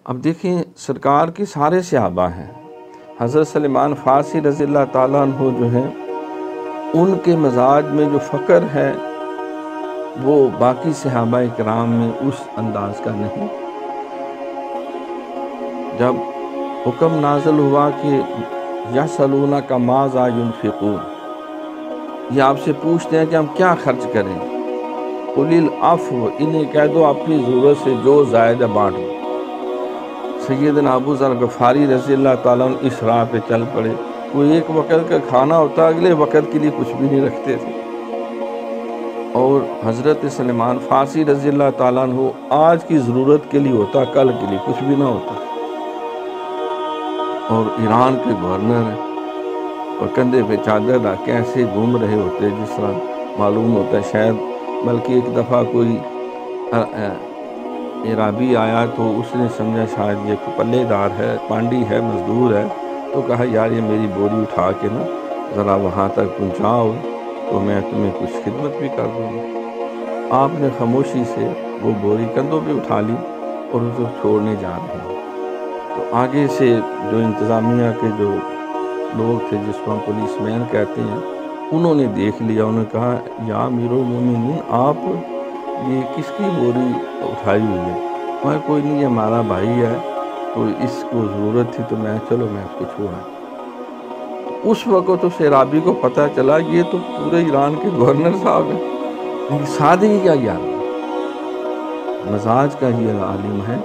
اب دیکھیں سرکار کے سارے صحابہ ہیں، حضرت سلمان فارسی رضی اللہ تعالیٰ عنہ جو ہیں ان کے مزاج میں جو فقر ہے وہ باقی صحابہ کرام میں اس انداز کا نہیں۔ جب حکم نازل ہوا کہ یسألونک ماذا ينفقون، یہ آپ سے پوچھتے ہیں کہ ہم کیا خرچ کریں، قل العفو، انہیں کہہ دو اپنی ضرورت سے جو زائد ہے بانٹ دو۔ سیدنا ابو ذر غفاری رضی اللہ تعالیٰ عنہ اس راہ پہ چل پڑے، وہ ایک وقت کا کھانا ہوتا اگلے وقت کے لیے کچھ بھی نہیں رکھتے تھے، اور حضرت سلمان فارسی رضی اللہ تعالیٰ عنہ آج کی ضرورت کے لیے ہوتا کل کے لیے کچھ بھی نہ ہوتا، اور ایران کے گورنر اور کندھے پہ چادر رکھ کے ایسے گھوم رہے ہوتے جس طرح معلوم ہوتا ہے شاید، بلکہ ایک دفعہ کوئی عرابی آیا تو اس نے سمجھا شاید یہ پلے دار ہے، پانڈی ہے، مزدور ہے، تو کہا یار یہ میری بوری اٹھا کے نا ذرا وہاں تک پہنچاؤ تو میں تمہیں کچھ خدمت بھی کر دوں گا۔ آپ نے خاموشی سے وہ بوری کندھوں پہ اٹھا لی اور اسے چھوڑنے جا رہے ہیں، تو آگے سے جو انتظامیہ کے جو لوگ تھے جس کو ہم پولیس مین کہتے ہیں، انہوں نے دیکھ لیا، انہوں نے کہا یا امیر المومنین آپ یہ کس کی بوری اٹھائی ہوئی ہے؟ میں کوئی نہیں، یہ ہمارا بھائی ہے تو اس کو ضرورت تھی تو میں اس کو چھوڑا۔ اس وقت اس عرابی کو پتہ چلا یہ تو پورے ایران کے گورنر صاحب ہیں، سادگی کا یار مزاج کا ہی عالم ہے۔